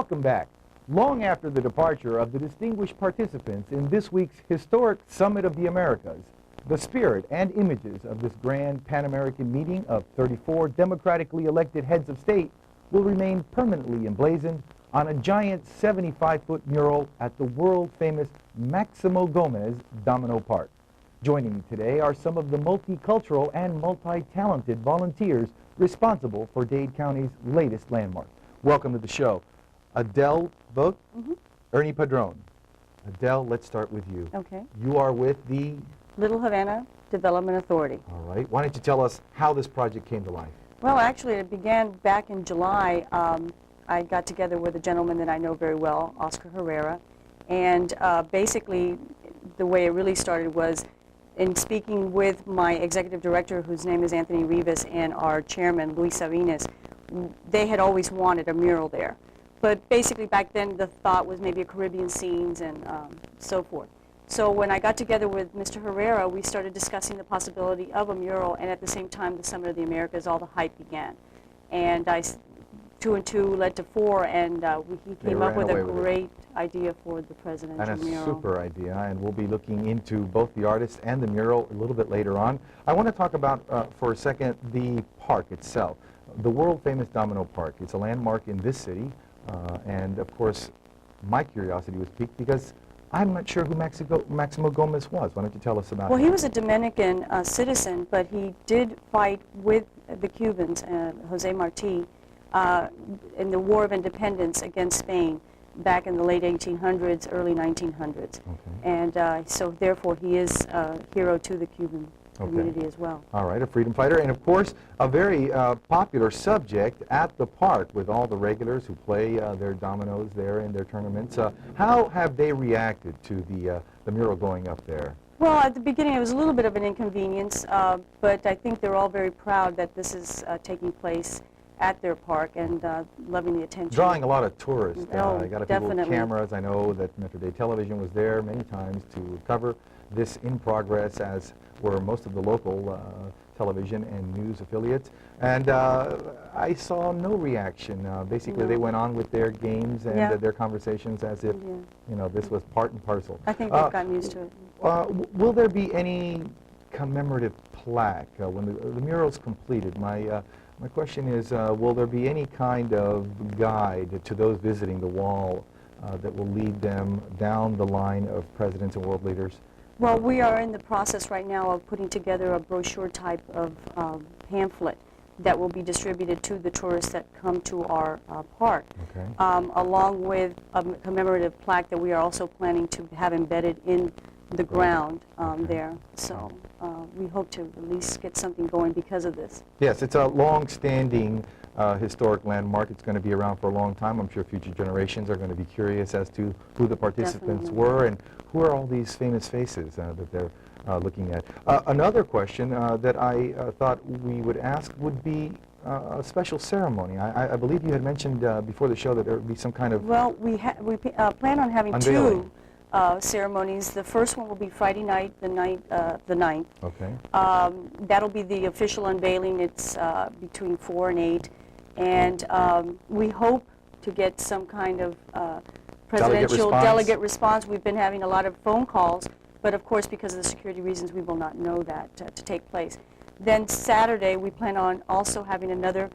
Welcome back. Long after the departure of the distinguished participants in this week's historic Summit of the Americas, the spirit and images of this grand Pan-American meeting of 34 democratically elected heads of state will remain permanently emblazoned on a giant 75-foot mural at the world-famous Maximo Gomez Domino Park. Joining me today are some of the multicultural and multi-talented volunteers responsible for Dade County's latest landmark. Welcome to the show. Adele Rodriguez, Ernie Padron. Adele, let's start with you. Okay. You are with the Little Havana Development Authority. All right. Why don't you tell us how this project came to life? Well, actually, it began back in July. I got together with a gentleman that I know very well, Oscar Herrera, and basically the way it really started was in speaking with my executive director, whose name is Anthony Rivas, and our chairman, Luis Sabinas. They had always wanted a mural there. But basically back then the thought was maybe a Caribbean scenes and so forth. So when I got together with Mr. Herrera, we started discussing the possibility of a mural, and at the same time the Summit of the Americas, all the hype began. And two and two led to four, and he came up with a great idea for the presidential mural. And a super idea, and we'll be looking into both the artist and the mural a little bit later on. I want to talk about, for a second, the park itself. The world-famous Domino Park. It's a landmark in this city, and of course, my curiosity was piqued because I'm not sure who Maximo Gomez was. Why don't you tell us about him? Well, he was a Dominican citizen, but he did fight with the Cubans, Jose Marti, in the War of Independence against Spain back in the late 1800s, early 1900s. Okay. And so therefore he is a hero to the Cuban community as well. All right, a freedom fighter, and of course a very popular subject at the park with all the regulars who play their dominoes there in their tournaments. How have they reacted to the mural going up there? Well, at the beginning it was a little bit of an inconvenience, but I think they're all very proud that this is taking place at their park and loving the attention. Drawing a lot of tourists. Oh, got a definitely. few cameras. I know that Metro Dade Television was there many times to cover this in progress, as were most of the local television and news affiliates. And I saw no reaction. Basically, they went on with their games and their conversations as if, you know, this was part and parcel. I think they've gotten used to it. Will there be any commemorative plaque when the mural's completed? My question is, will there be any kind of guide to those visiting the wall that will lead them down the line of presidents and world leaders? Well, we are in the process right now of putting together a brochure type of pamphlet that will be distributed to the tourists that come to our park, along with a commemorative plaque that we are also planning to have embedded in the ground there. So we hope to at least get something going because of this. Yes, it's a long-standing historic landmark. It's going to be around for a long time. I'm sure future generations are going to be curious as to who the participants were and who are all these famous faces that they're looking at. Another question that I thought we would ask would be a special ceremony. I believe you had mentioned before the show that there would be some kind of... Well, we plan on having unveiling. Two ceremonies. The first one will be Friday night, the 9th. Okay. That'll be the official unveiling. It's between 4 and 8. And we hope to get some kind of presidential delegate response. We've been having a lot of phone calls, but of course because of the security reasons we will not know that to take place. Then Saturday we plan on also having another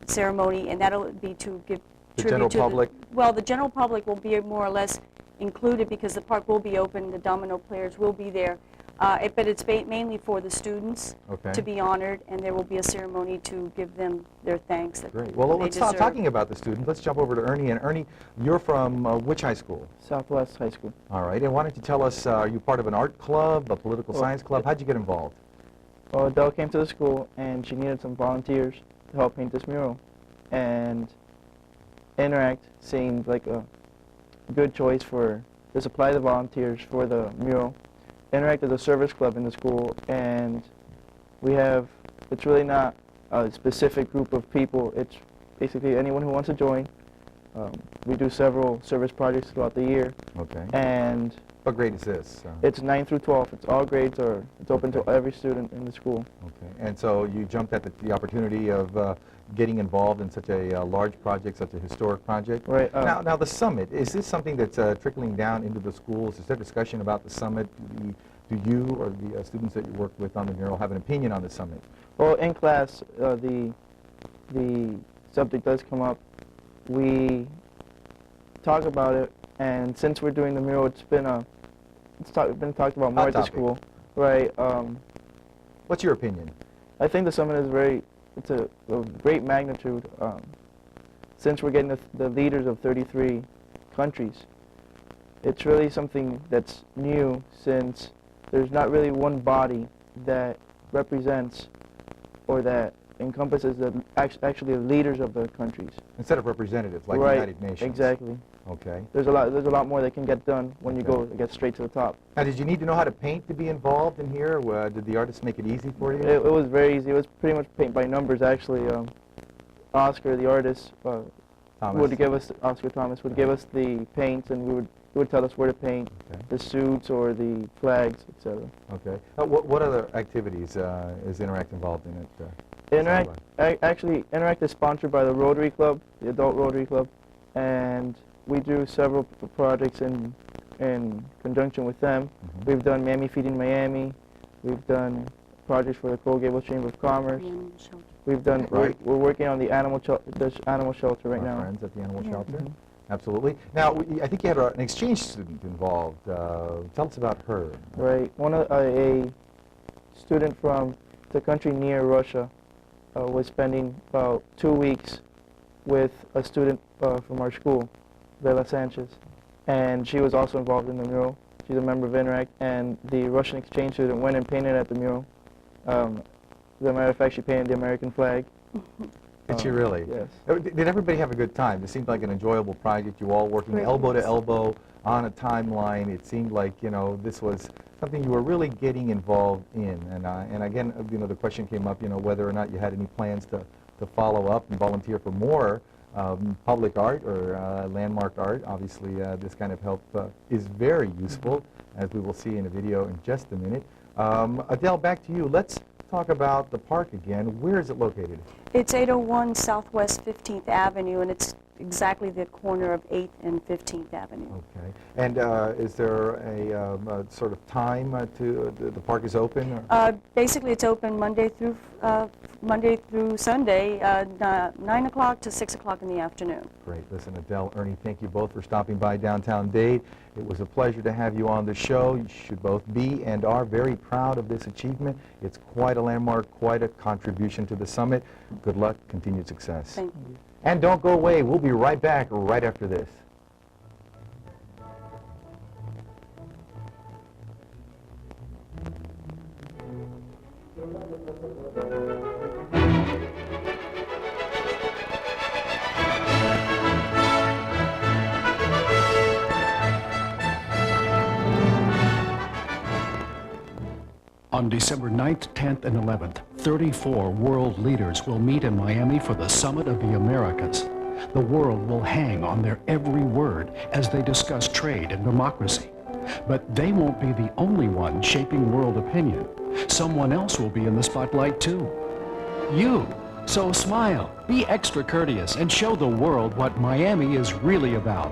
ceremony, and that'll be to give tribute to the public. Well, the general public will be more or less included because the park will be open, the domino players will be there, but it's mainly for the students to be honored, and there will be a ceremony to give them their thanks. Great. Well, let's stop talking about the students. Let's jump over to Ernie. And Ernie, you're from which high school? Southwest High School. All right. And why don't you tell us, are you part of an art club, a political science club? How'd you get involved? Well, Adele came to the school, and she needed some volunteers to help paint this mural. And Interact seemed like a good choice to supply the volunteers for the mural. Interact is a service club in the school, and it's really not a specific group of people. It's basically anyone who wants to join. We do several service projects throughout the year, and What grade is this? It's 9 through 12. It's all grades, or it's open to every student in the school. Okay. And so you jumped at the opportunity of getting involved in such a large project, such a historic project. Right. Now the summit, is this something that's trickling down into the schools? Is there discussion about the summit? Do you or the students that you work with on the mural have an opinion on the summit? Well, in class, the subject does come up. We talk about it, and since we're doing the mural, it's been been talked about more at the school. Right. What's your opinion? I think the summit is it's a great magnitude. Since we're getting the leaders of 33 countries, it's really something that's new, since there's not really one body that represents or that encompasses actually the leaders of the countries. Instead of representatives, like the Right, United Nations. exactly. Okay. There's a lot more that can get done when you get straight to the top. Now, did you need to know how to paint to be involved in here? Did the artists make it easy for you? It was very easy. It was pretty much paint by numbers, actually. Oscar, the artist, Oscar Thomas would give us the paints, and he would tell us where to paint the suits or the flags, etc. Okay. What other activities is Interact involved in it? Interact is sponsored by the Rotary Club, the Adult Rotary Club, and we do several projects in conjunction with them. Mm-hmm. We've done Miami Feeding Miami. We've done projects for the Coral Gables Chamber of Commerce. We've done. Right. We're working on the animal shelter right now. Friends at the animal shelter. Mm-hmm. Absolutely. Now, I think you had an exchange student involved. Tell us about her. Right. A student from the country near Russia was spending about 2 weeks with a student from our school, Bella Sanchez, and she was also involved in the mural. She's a member of Interact, and the Russian exchange student went and painted at the mural. As a matter of fact, she painted the American flag. Did she really? Yes. Did everybody have a good time? It seemed like an enjoyable project. You all working elbow to elbow on a timeline. It seemed like, you know, this was something you were really getting involved in. And again, you know, the question came up, you know, whether or not you had any plans to follow up and volunteer for more public art or landmark art. Obviously, this kind of help is very useful, as we will see in a video in just a minute. Adele, back to you. Let's talk about the park again. Where is it located? It's 801 Southwest 15th Avenue, and it's exactly the corner of 8th and 15th Avenue. Okay. And is there a sort of time to the park is open? Basically, it's open Monday through Sunday, 9 o'clock to 6 o'clock in the afternoon. Great. Listen, Adele, Ernie, thank you both for stopping by Downtown Dade. It was a pleasure to have you on the show. You should both be and are very proud of this achievement. It's quite a landmark, quite a contribution to the summit. Good luck, continued success. Thank you. And don't go away. We'll be right back right after this. On December 9th, 10th, and 11th, 34 world leaders will meet in Miami for the Summit of the Americas. The world will hang on their every word as they discuss trade and democracy. But they won't be the only one shaping world opinion. Someone else will be in the spotlight too. You. So smile, be extra courteous, and show the world what Miami is really about.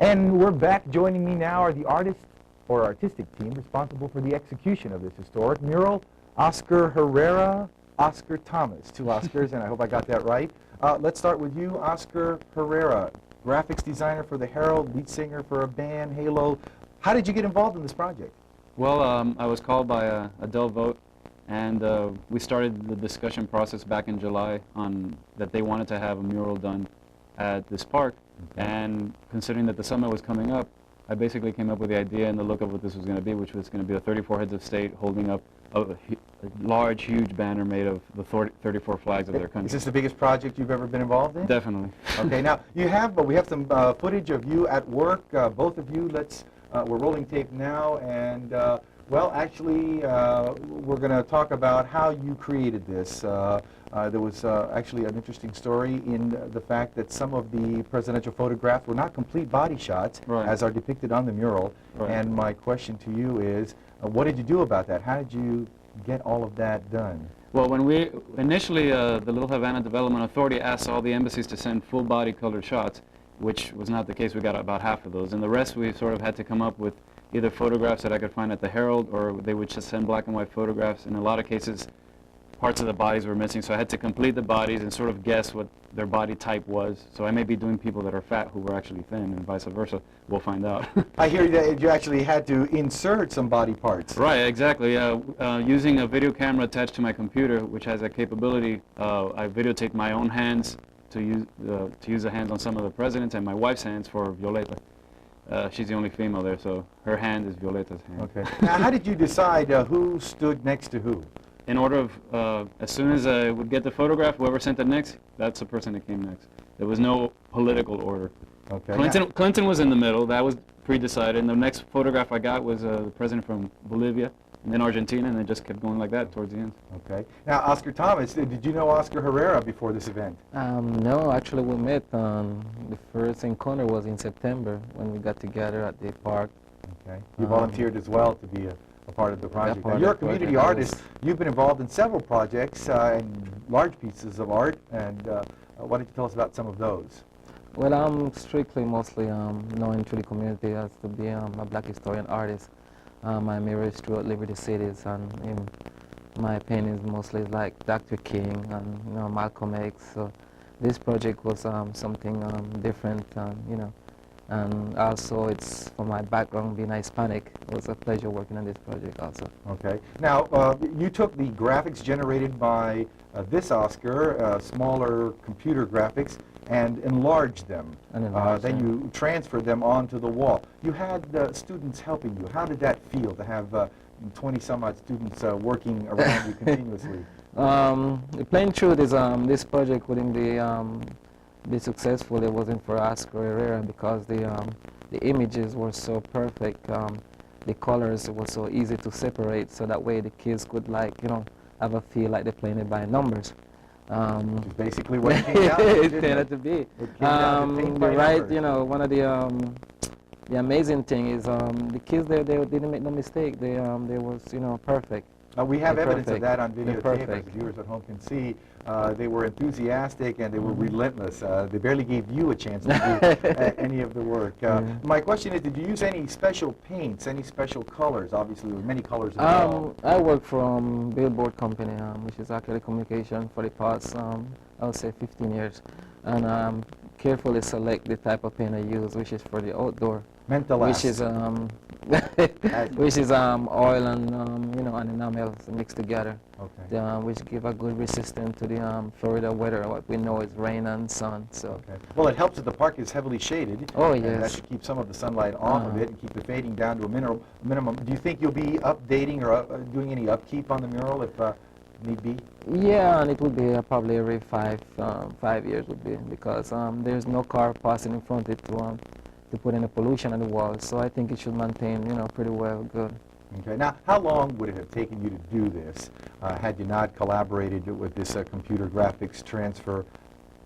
And we're back. Joining me now are the artists or artistic team responsible for the execution of this historic mural, Oscar Herrera, Oscar Thomas. 2 Oscars, and I hope I got that right. Let's start with you, Oscar Herrera, graphics designer for the Herald, lead singer for a band, Halo. How did you get involved in this project? Well, I was called by Adele Vote, and we started the discussion process back in July on that they wanted to have a mural done at this park. Okay. And considering that the summit was coming up, I basically came up with the idea and the look of what this was going to be, which was going to be the 34 heads of state holding up a large, huge banner made of the 34 flags of their country. Is this the biggest project you've ever been involved in? Definitely. Okay, now we have some footage of you at work, both of you. We're rolling tape now, and Well, actually, we're going to talk about how you created this. There was actually an interesting story in the fact that some of the presidential photographs were not complete body shots, Right. as are depicted on the mural. Right. And my question to you is, what did you do about that? How did you get all of that done? Well, when we initially, the Little Havana Development Authority asked all the embassies to send full body colored shots, which was not the case. We got about half of those. And the rest we sort of had to come up with either photographs that I could find at the Herald, or they would just send black and white photographs. In a lot of cases, parts of the bodies were missing, so I had to complete the bodies and sort of guess what their body type was. So I may be doing people that are fat who were actually thin, and vice versa. We'll find out. I hear that you actually had to insert some body parts. Right, exactly. Using a video camera attached to my computer, which has that capability, I videotaped my own hands to use the hands on some of the presidents, and my wife's hands for Violeta. She's the only female there, so her hand is Violeta's hand. Okay. Now, how did you decide who stood next to who? In order of, as soon as I would get the photograph, whoever sent it next, that's the person that came next. There was no political order. Okay. Clinton was in the middle. That was pre-decided. And the next photograph I got was the president from Bolivia, and then Argentina, and it just kept going like that towards the end. Okay. Now, Oscar Thomas, did you know Oscar Herrera before this event? No, actually we met. The first encounter was in September when we got together at the park. Okay. You volunteered as well to be a part of the project. part Now, of you're a the project. community artist. You've been involved in several projects and large pieces of art. And why don't you tell us about some of those? Well, I'm strictly mostly known to the community as to be a black historian artist. My mirrors throughout Liberty Cities, and in my paintings mostly like Dr. King and Malcolm X. So this project was something different, and also it's from my background being Hispanic. It was a pleasure working on this project also. Okay. Now, you took the graphics generated by this Oscar, smaller computer graphics, and enlarged them. Then you transferred them onto the wall. You had students helping you. How did that feel to have 20 some odd students working around you continuously? The plain truth is this project wouldn't be successful if it wasn't for Oscar Herrera, because the images were so perfect. The colors were so easy to separate, so that way the kids could have a feel like they're playing it by numbers. Which is basically what it came down to, it didn't turned out it? to be. It came down to paint by You're right. numbers. One of the amazing thing is the kids there, they didn't make no mistake. They was perfect. We have They're evidence of perfect. that on They're videotape, as perfect. the viewers at home can see. They were enthusiastic and they were relentless. They barely gave you a chance to do any of the work. My question is, did you use any special paints, any special colors? Obviously, there were many colors involved. I work from Billboard Company, which is actually communication for the past, I would say 15 years. And carefully select the type of paint I use, which is for the outdoor. Meant to last. Which is oil and and enamels mixed together. Okay. Which give a good resistance to the Florida weather. What we know is rain and sun. So. Okay. Well, it helps that the park is heavily shaded. Oh, and that yes. should keep some of the sunlight off of it and keep the fading down to a minimum. Do you think you'll be updating or doing any upkeep on the mural if need be? Yeah, and it would be probably every 5 years would be, because there's no car passing in front of it to put any pollution on the wall. So I think it should maintain, pretty well, good. Okay. Now, how long would it have taken you to do this had you not collaborated with this computer graphics transfer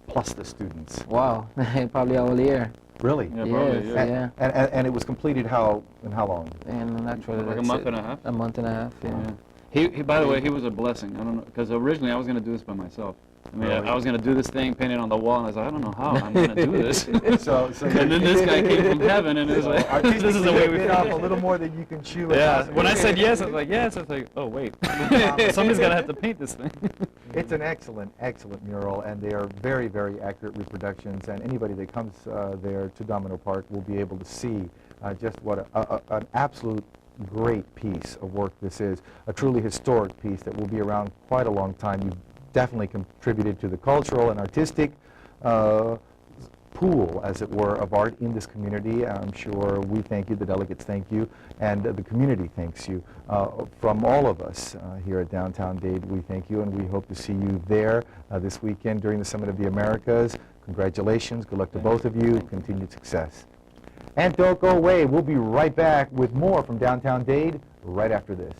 plus the students? Wow, probably a whole year. Really? Yeah, probably, Yes, And, and it was completed in how long? And actually, Like a that's month it. and a half? A month and a half, yeah. Yeah. He, by the way, he was a blessing. I don't know, because originally I was going to do this by myself. I mean, Really? I was going to do this thing, paint it on the wall, and I was like, I don't know how I'm going to do this. So And then this guy came from heaven, and it was like, this is the way we bit off a little more than you can chew. Yeah, when I said yes, I was like, yes. I was like, oh, wait. Somebody's going to have to paint this thing. It's an excellent, excellent mural, and they are very, very accurate reproductions, and anybody that comes there to Domino Park will be able to see just what an absolute great piece of work this is, a truly historic piece that will be around quite a long time. You've definitely contributed to the cultural and artistic pool, as it were, of art in this community. I'm sure we thank you, the delegates thank you, and the community thanks you. From all of us here at Downtown Dade, we thank you, and we hope to see you there this weekend during the Summit of the Americas. Congratulations. Good luck to both of you. Continued success. And don't go away. We'll be right back with more from Downtown Dade right after this.